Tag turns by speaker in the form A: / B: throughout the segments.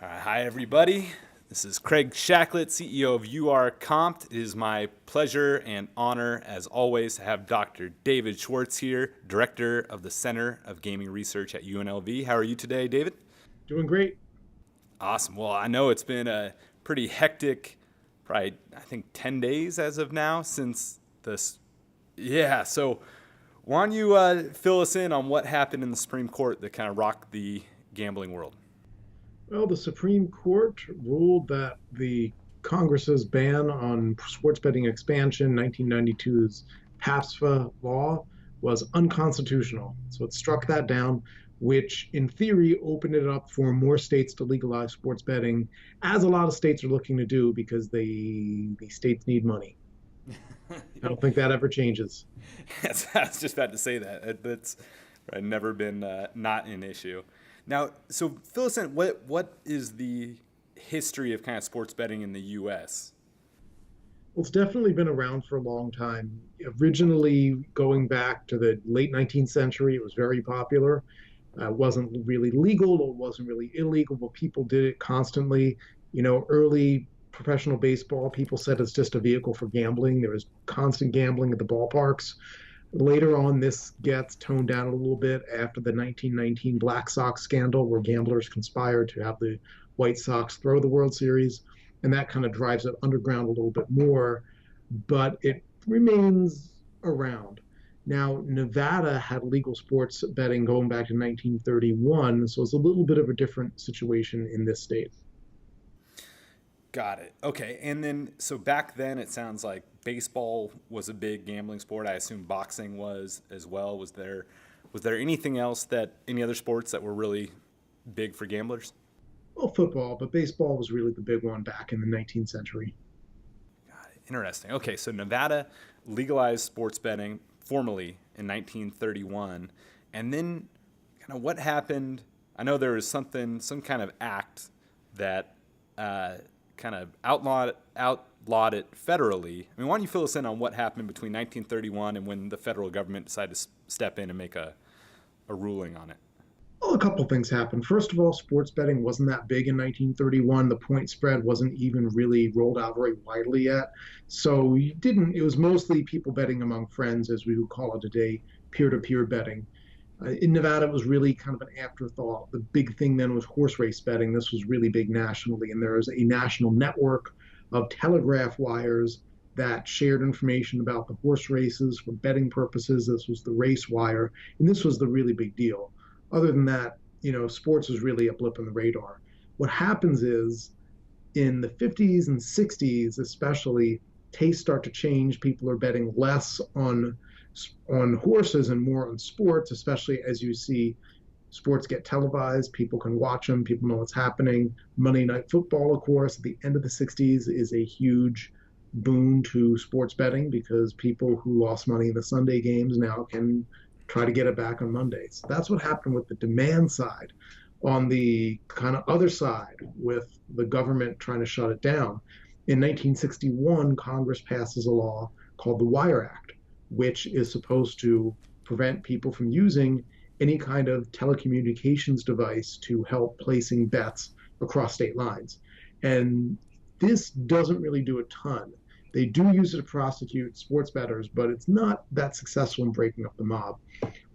A: Hi, everybody. This is Craig Shacklett, CEO of URComped. It is my pleasure and honor, as always, to have Dr. David Schwartz here, Director of the Center of Gaming Research at UNLV. How are you today, David?
B: Doing great.
A: Awesome. Well, I know it's been a pretty hectic, probably, I think, 10 days as of now since this. Yeah, so why don't you fill us in on what happened in the Supreme Court that kind of rocked the gambling world?
B: Well, the Supreme Court ruled that the Congress's ban on sports betting expansion, 1992's PASPA law, was unconstitutional. So it struck that down, which in theory opened it up for more states to legalize sports betting, as a lot of states are looking to do because the states need money. I don't think that ever changes.
A: Yes, I was just about to say that. That's never been not an issue. Now, so fill us in. What is the history of kind of sports betting in the U.S.?
B: Well, it's definitely been around for a long time. Originally, going back to the late 19th century, it was very popular. It wasn't really legal, it wasn't really illegal, but people did it constantly. Early professional baseball, people said it's just a vehicle for gambling. There was constant gambling at the ballparks. Later on, this gets toned down a little bit after the 1919 Black Sox scandal, where gamblers conspired to have the White Sox throw the World Series. And that kind of drives it underground a little bit more, but it remains around. Now, Nevada had legal sports betting going back to 1931, so it's a little bit of a different situation in this state.
A: Got it. Okay, and then so back then it sounds like baseball was a big gambling sport. I assume boxing was as well. Was there anything else that any other sports that were really big for gamblers?
B: Well, football, but baseball was really the big one back in the 19th century.
A: Got it. Interesting. Okay, so Nevada legalized sports betting formally in 1931, and then kind of what happened? I know there was some kind of act that kind of outlawed it federally. I mean, why don't you fill us in on what happened between 1931 and when the federal government decided to step in and make a ruling on it?
B: Well, a couple things happened. First of all, sports betting wasn't that big in 1931. The point spread wasn't even really rolled out very widely yet. So it was mostly people betting among friends, as we would call it today, peer-to-peer betting. In Nevada, it was really kind of an afterthought. The big thing then was horse race betting. This was really big nationally, and there was a national network of telegraph wires that shared information about the horse races for betting purposes. This was the race wire, and this was the really big deal. Other than that, sports was really a blip on the radar. What happens is in the 50s and 60s, especially, tastes start to change. People are betting less on horses and more on sports, especially as you see sports get televised. People can watch them. People know what's happening. Monday Night Football, of course, at the end of the 60s is a huge boon to sports betting because people who lost money in the Sunday games now can try to get it back on Mondays. That's what happened with the demand side. On the kind of other side, with the government trying to shut it down, in 1961, Congress passes a law called the Wire Act, which is supposed to prevent people from using any kind of telecommunications device to help placing bets across state lines. And this doesn't really do a ton. They do use it to prosecute sports bettors, but it's not that successful in breaking up the mob.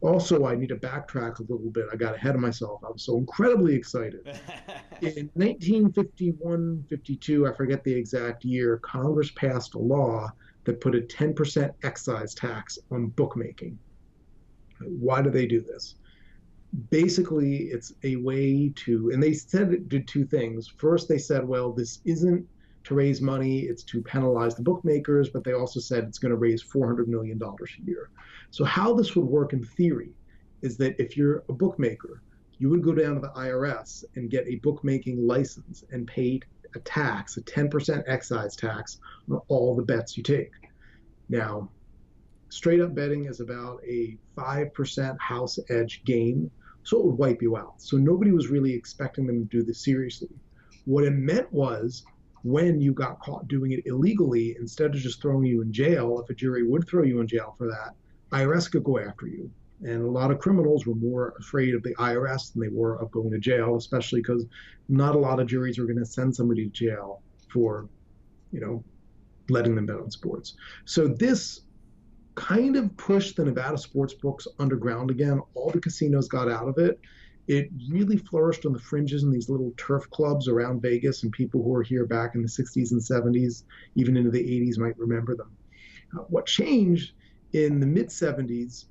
B: Also, I need to backtrack a little bit. I got ahead of myself. I was so incredibly excited. In 1951, 52, I forget the exact year, Congress passed a law that put a 10% excise tax on bookmaking. Why do they do this? Basically, it's a way to, and they said it did two things. First, they said, well, this isn't to raise money, it's to penalize the bookmakers, but they also said it's going to raise $400 million a year. So how this would work in theory is that if you're a bookmaker, you would go down to the IRS and get a bookmaking license and pay a tax, a 10% excise tax on all the bets you take. Now, straight up betting is about a 5% house edge gain, so it would wipe you out. So nobody was really expecting them to do this seriously. What it meant was when you got caught doing it illegally, instead of just throwing you in jail, if a jury would throw you in jail for that, IRS could go after you. And a lot of criminals were more afraid of the IRS than they were of going to jail, especially because not a lot of juries were going to send somebody to jail for, you know, letting them bet on sports. So this kind of pushed the Nevada sports books underground again. All the casinos got out of it. It really flourished on the fringes in these little turf clubs around Vegas, and people who were here back in the 60s and 70s, even into the 80s, might remember them. What changed in the mid 70s,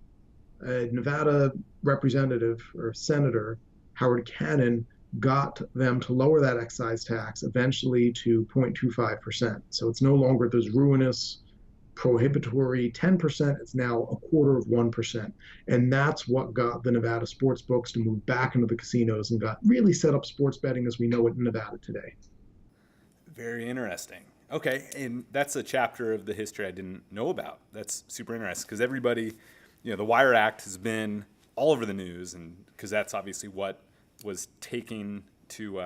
B: Nevada representative or senator Howard Cannon got them to lower that excise tax eventually to 0.25%. So it's no longer this ruinous prohibitory 10%, it's now a quarter of 1%. And that's what got the Nevada sports books to move back into the casinos and got really set up sports betting as we know it in Nevada today.
A: Very interesting. Okay, and that's a chapter of the history I didn't know about. That's super interesting because everybody, the Wire Act has been all over the news, and because that's obviously what was taken to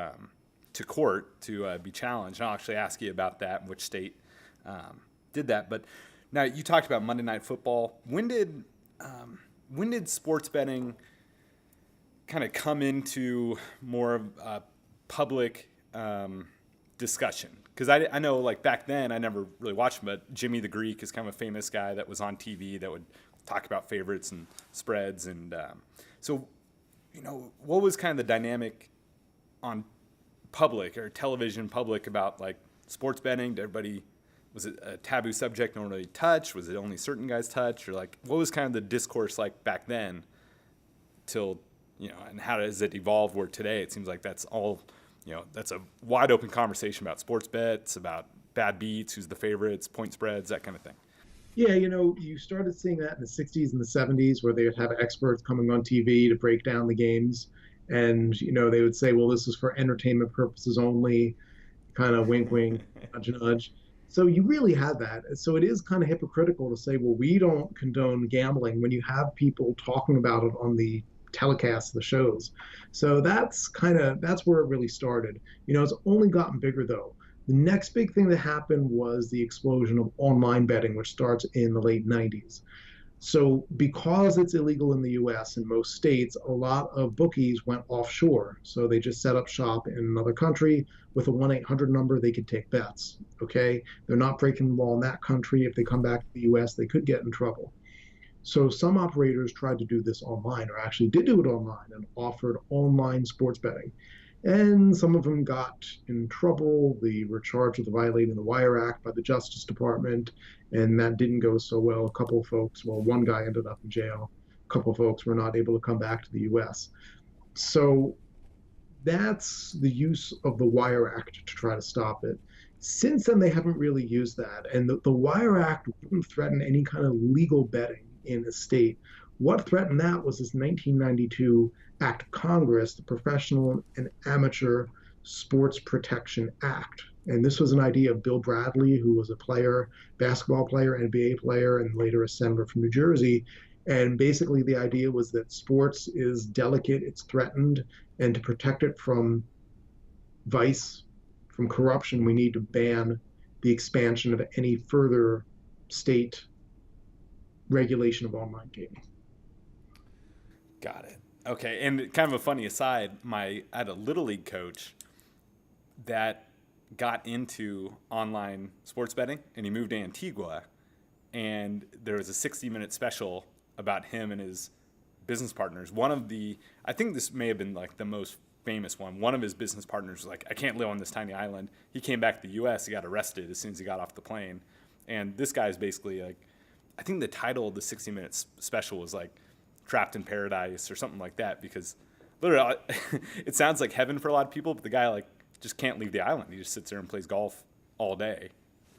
A: court to be challenged. And I'll actually ask you about that and which state did that. But now you talked about Monday Night Football. When did sports betting kind of come into more of a public discussion? Because I know, like, back then I never really watched him, but Jimmy the Greek is kind of a famous guy that was on TV that would talk about favorites and spreads. And so, what was kind of the dynamic on public or television public about, like, sports betting? Was it a taboo subject no one really touched? Was it only certain guys touched? Or, like, what was kind of the discourse like back then till, and how does it evolve where today it seems like that's all, that's a wide open conversation about sports bets, about bad beats, who's the favorites, point spreads, that kind of thing.
B: Yeah, you started seeing that in the 60s and the 70s where they would have experts coming on TV to break down the games. And, they would say, well, this is for entertainment purposes only, kind of wink, wink, nudge, nudge. So you really had that. So it is kind of hypocritical to say, well, we don't condone gambling when you have people talking about it on the telecast, the shows. So that's where it really started. It's only gotten bigger though. The next big thing that happened was the explosion of online betting, which starts in the late 90s. So because it's illegal in the US in most states, a lot of bookies went offshore. So they just set up shop in another country with a 1-800 number, they could take bets. Okay. They're not breaking the law in that country. If they come back to the US, they could get in trouble. So some operators tried to do this online, or actually did do it online and offered online sports betting. And some of them got in trouble. They were charged with violating the Wire Act by the Justice Department, and that didn't go so well. A couple of folks, well, one guy ended up in jail. A couple of folks were not able to come back to the U.S. So that's the use of the Wire Act to try to stop it. Since then, they haven't really used that. And the Wire Act wouldn't threaten any kind of legal betting in a state. What threatened that was this 1992 Act of Congress, the Professional and Amateur Sports Protection Act. And this was an idea of Bill Bradley, who was a player, basketball player, NBA player, and later a senator from New Jersey. And basically the idea was that sports is delicate, it's threatened, and to protect it from vice, from corruption, we need to ban the expansion of any further state regulation of online gaming.
A: Got it. Okay, and kind of a funny aside, I had a Little League coach that got into online sports betting, and he moved to Antigua, and there was a 60-minute special about him and his business partners. I think this may have been like the most famous one. One of his business partners was like, I can't live on this tiny island. He came back to the U.S., he got arrested as soon as he got off the plane, and this guy is basically like, I think the title of the 60-minute special was like, Trapped in Paradise or something like that, because literally it sounds like heaven for a lot of people, but the guy like just can't leave the island. He just sits there and plays golf all day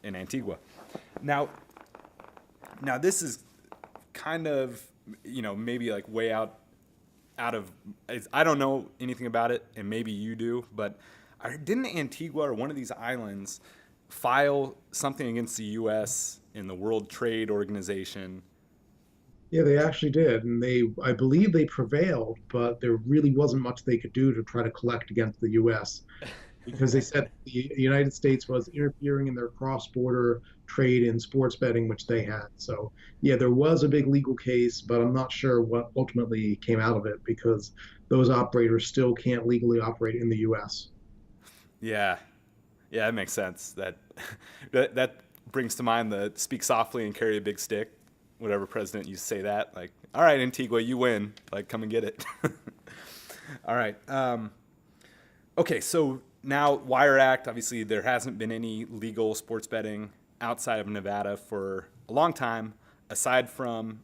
A: in Antigua. Now this is kind of, maybe like way out of, I don't know anything about it, and maybe you do, but didn't Antigua or one of these islands file something against the U.S. in the World Trade Organization?
B: Yeah, they actually did. And I believe they prevailed, but there really wasn't much they could do to try to collect against the US. because they said the United States was interfering in their cross-border trade in sports betting, which they had. So, yeah, there was a big legal case, but I'm not sure what ultimately came out of it because those operators still can't legally operate in the U.S.
A: Yeah, yeah, that makes sense. That brings to mind the speak softly and carry a big stick. Whatever president used to say that, like, all right, Antigua, you win. Like, come and get it. All right. Okay, so now Wire Act. Obviously, there hasn't been any legal sports betting outside of Nevada for a long time, aside from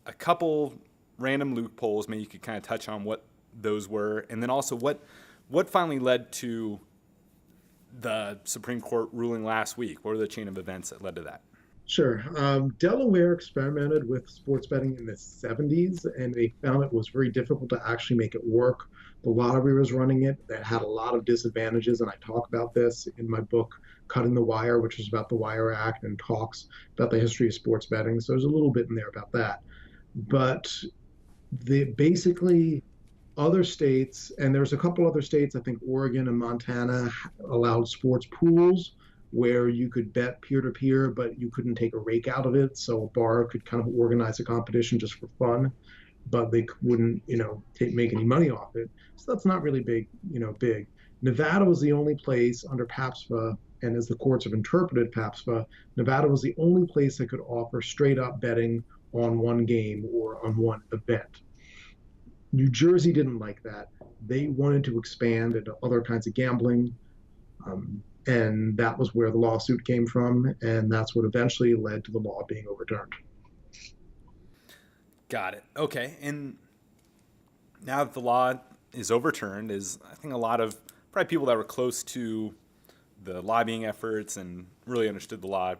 A: a couple random loopholes. Maybe you could kind of touch on what those were, and then also what finally led to the Supreme Court ruling last week. What were the chain of events that led to that?
B: Sure. Delaware experimented with sports betting in the 70s, and they found it was very difficult to actually make it work. The lottery was running it that had a lot of disadvantages, and I talk about this in my book, Cutting the Wire, which is about the Wire Act and talks about the history of sports betting. So there's a little bit in there about that. But basically other states, and there's a couple other states, I think Oregon and Montana allowed sports pools where you could bet peer to peer, but you couldn't take a rake out of it. So a bar could kind of organize a competition just for fun, but they wouldn't, make any money off it. So that's not really big. Nevada was the only place under PAPSPA, and as the courts have interpreted PAPSPA, Nevada was the only place that could offer straight up betting on one game or on one event. New Jersey didn't like that. They wanted to expand into other kinds of gambling. And that was where the lawsuit came from, and that's what eventually led to the law being overturned.
A: Got it. Okay. And now that the law is overturned, I think a lot of probably people that were close to the lobbying efforts and really understood the law,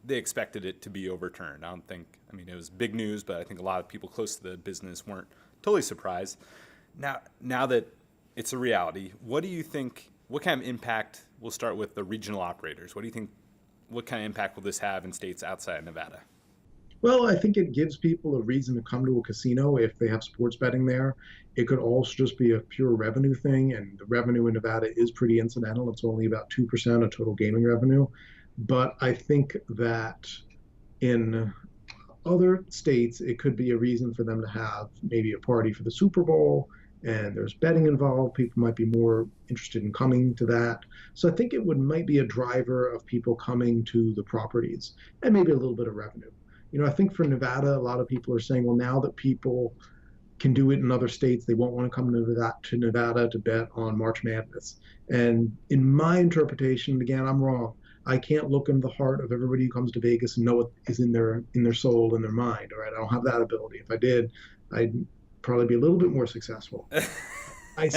A: they expected it to be overturned. It was big news, but I think a lot of people close to the business weren't totally surprised. Now that it's a reality, what do you think, what kind of impact, we'll start with the regional operators. What do you think, what kind of impact will this have in states outside of Nevada?
B: Well, I think it gives people a reason to come to a casino if they have sports betting there. It could also just be a pure revenue thing, and the revenue in Nevada is pretty incidental. It's only about 2% of total gaming revenue. But I think that in other states, it could be a reason for them to have maybe a party for the Super Bowl, and there's betting involved. People might be more interested in coming to that. So I think might be a driver of people coming to the properties and maybe a little bit of revenue. I think for Nevada, a lot of people are saying, well, now that people can do it in other states, they won't want to come to Nevada to bet on March Madness. And in my interpretation, again, I'm wrong. I can't look in the heart of everybody who comes to Vegas and know what is in their soul and their mind. All right, I don't have that ability. If I did, I'd probably be a little bit more successful. I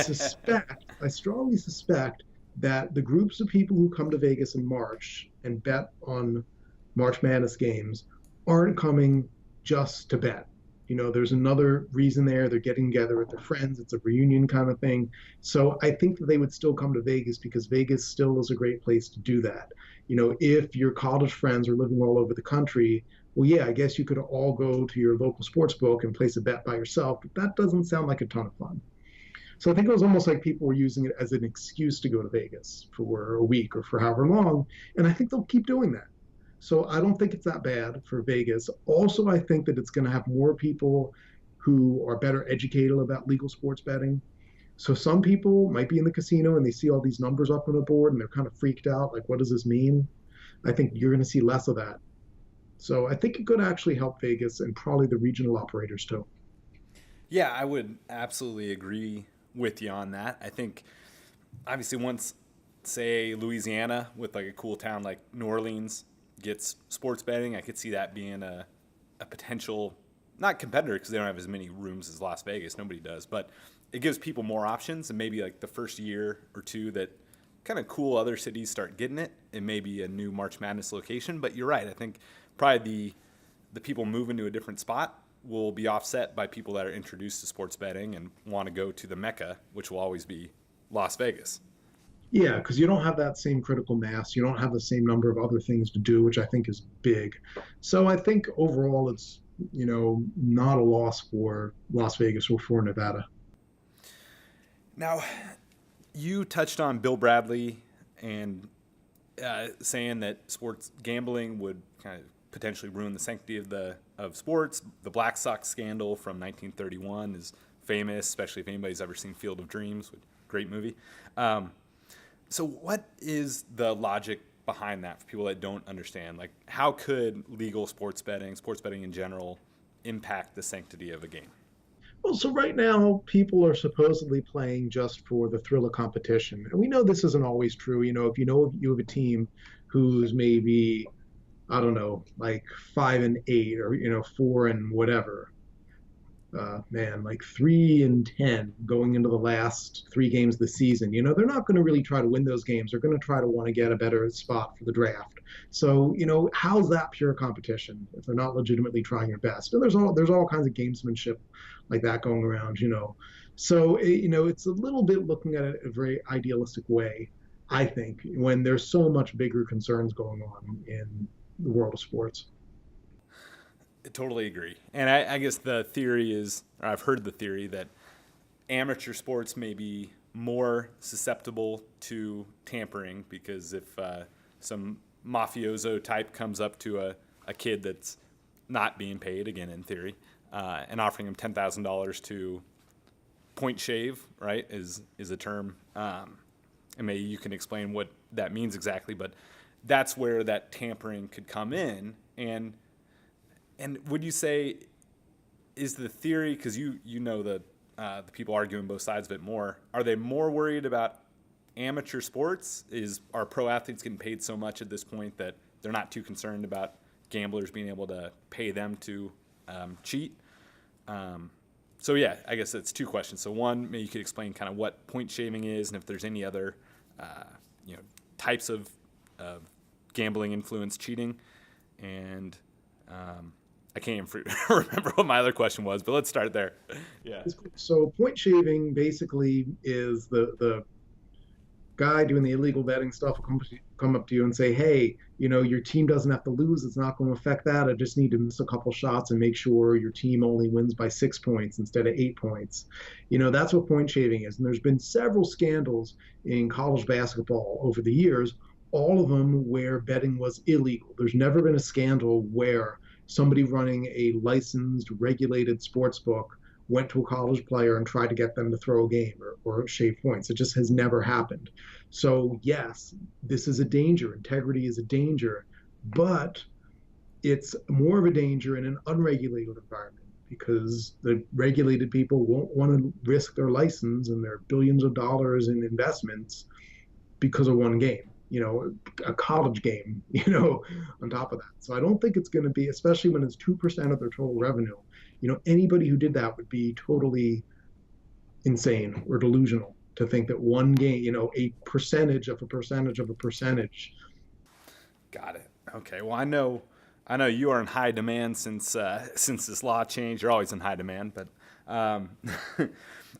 B: strongly suspect that the groups of people who come to Vegas in March and bet on March Madness games aren't coming just to bet. There's another reason there. They're getting together with their friends. It's a reunion kind of thing. So I think that they would still come to Vegas because Vegas still is a great place to do that. If your college friends are living all over the country, well, yeah, I guess you could all go to your local sports book and place a bet by yourself, but that doesn't sound like a ton of fun. So I think it was almost like people were using it as an excuse to go to Vegas for a week or for however long. And I think they'll keep doing that. So I don't think it's that bad for Vegas. Also, I think that it's going to have more people who are better educated about legal sports betting. So some people might be in the casino and they see all these numbers up on a board and they're kind of freaked out. Like, what does this mean? I think you're going to see less of that. So I think it could actually help Vegas and probably the regional operators too.
A: Yeah, I would absolutely agree with you on that. I think obviously once, say, Louisiana with like a cool town like New Orleans gets sports betting, I could see that being a potential, not competitor because they don't have as many rooms as Las Vegas. Nobody does. But it gives people more options, and maybe like the first year or two that kind of cool other cities start getting it, it may be a new March Madness location. But you're right. I think probably the people moving to a different spot will be offset by people that are introduced to sports betting and want to go to the Mecca, which will always be Las Vegas.
B: Yeah, because you don't have that same critical mass. You don't have the same number of other things to do, which I think is big. So I think overall it's, not a loss for Las Vegas or for Nevada.
A: Now, You touched on Bill Bradley and saying that sports gambling would kind of potentially ruin the sanctity of sports. The Black Sox scandal from 1931 is famous, especially if anybody's ever seen Field of Dreams, great movie. So what is the logic behind that for people that don't understand? Like, how could legal sports betting in general, impact the sanctity of a game?
B: Well, so right now, people are supposedly playing just for the thrill of competition. And we know this isn't always true. If you have a team who's maybe, I don't know, like 5-8 or, 4 and whatever, like 3-10 going into the last 3 games of the season, they're not going to really try to win those games. They're going to try to want to get a better spot for the draft. So, how's that pure competition if they're not legitimately trying their best? And there's all kinds of gamesmanship like that going around. So, it's a little bit looking at it a very idealistic way, I think, when there's so much bigger concerns going on in the world of sports.
A: I totally agree. And I guess the theory is, or I've heard the theory that amateur sports may be more susceptible to tampering because if some mafioso type comes up to a kid that's not being paid, again in theory, and offering him $10,000 to point shave, right, is a term. And maybe you can explain what that means exactly, but that's where that tampering could come in. And would you say is the theory, because you know the people arguing both sides a bit more, are they more worried about amateur sports? Are pro athletes getting paid so much at this point that they're not too concerned about gamblers being able to pay them to cheat? So yeah, I guess that's 2 questions. So one, maybe you could explain kind of what point shaving is and if there's any other types of gambling influence cheating. And I can't even remember what my other question was, but let's start there. Yeah.
B: So point shaving basically is the guy doing the illegal betting stuff will come up to you and say, hey, your team doesn't have to lose. It's not going to affect that. I just need to miss a couple shots and make sure your team only wins by 6 points instead of 8 points. That's what point shaving is. And there's been several scandals in college basketball over the years, all of them where betting was illegal. There's never been a scandal where somebody running a licensed, regulated sports book went to a college player and tried to get them to throw a game or shave points. It just has never happened. So yes, this is a danger. Integrity is a danger, but it's more of a danger in an unregulated environment because the regulated people won't want to risk their license and their billions of dollars in investments because of one game. A college game, on top of that. So I don't think it's going to be, especially when it's 2% of their total revenue, anybody who did that would be totally insane or delusional to think that one game, a percentage of a percentage of a percentage.
A: Got it. Okay. Well, I know you are in high demand since this law changed. You're always in high demand, but all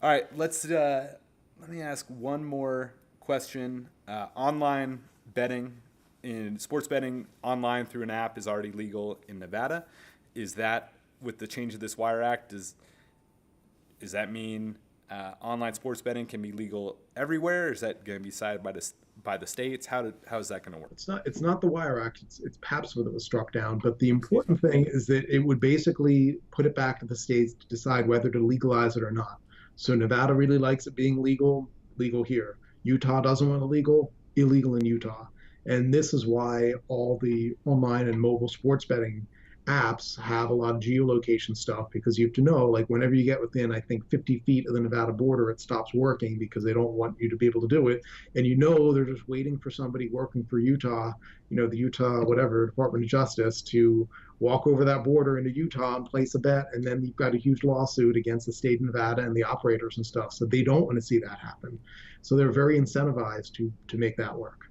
A: right. Let me ask one more question. Online betting in sports betting online through an app is already legal in Nevada. Is that with the change of this Wire Act? Does that mean online sports betting can be legal everywhere? Or is that going to be decided by the states? How is that going to work?
B: It's not the Wire Act. It's PAPSA that was struck down. But the important thing is that it would basically put it back to the states to decide whether to legalize it or not. So Nevada really likes it being legal here. Utah doesn't want illegal in Utah. And this is why all the online and mobile sports betting apps have a lot of geolocation stuff because you have to know, like whenever you get within, I think 50 feet of the Nevada border, it stops working because they don't want you to be able to do it. And they're just waiting for somebody working for Utah, the Utah, Department of Justice to walk over that border into Utah and place a bet. And then you've got a huge lawsuit against the state of Nevada and the operators and stuff. So they don't want to see that happen. So they're very incentivized to make that work.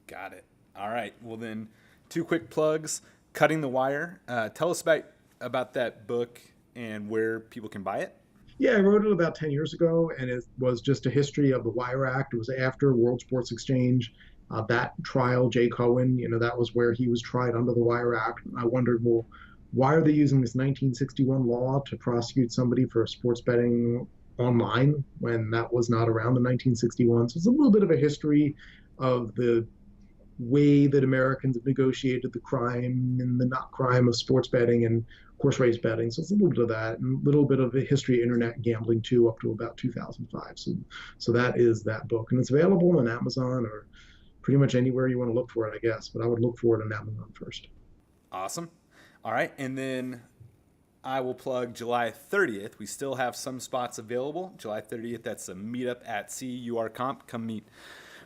A: Got it. All right. Well, then 2 quick plugs. Cutting the Wire. Tell us about that book and where people can buy it.
B: Yeah, I wrote it about 10 years ago, and it was just a history of the Wire Act. It was after World Sports Exchange. That trial, Jay Cohen, that was where he was tried under the Wire Act. I wondered, well, why are they using this 1961 law to prosecute somebody for sports betting online when that was not around in 1961. So it's a little bit of a history of the way that Americans have negotiated the crime and the not crime of sports betting and horse race betting. So it's a little bit of that, and a little bit of a history of internet gambling too, up to about 2005. So that is that book, and it's available on Amazon or pretty much anywhere you want to look for it, I guess. But I would look for it on Amazon first.
A: Awesome. All right, and then I will plug July 30th. We still have some spots available. July 30th, that's a meetup at sea, URComped. Come meet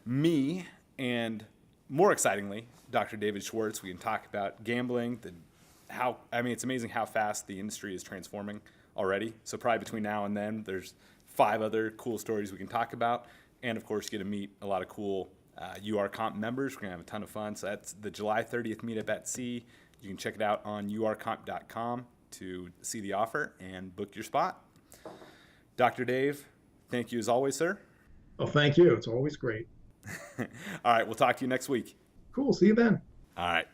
A: me and, more excitingly, Dr. David Schwartz. We can talk about gambling, it's amazing how fast the industry is transforming already. So probably between now and then, there's 5 other cool stories we can talk about. And, of course, get to meet a lot of cool URCompt members. We're going to have a ton of fun. So that's the July 30th meetup at sea. You can check it out on URCompt.com to see the offer and book your spot. Dr. Dave, thank you as always, sir.
B: Oh, thank you. It's always great.
A: All right, we'll talk to you next week.
B: Cool. See you then.
A: All right.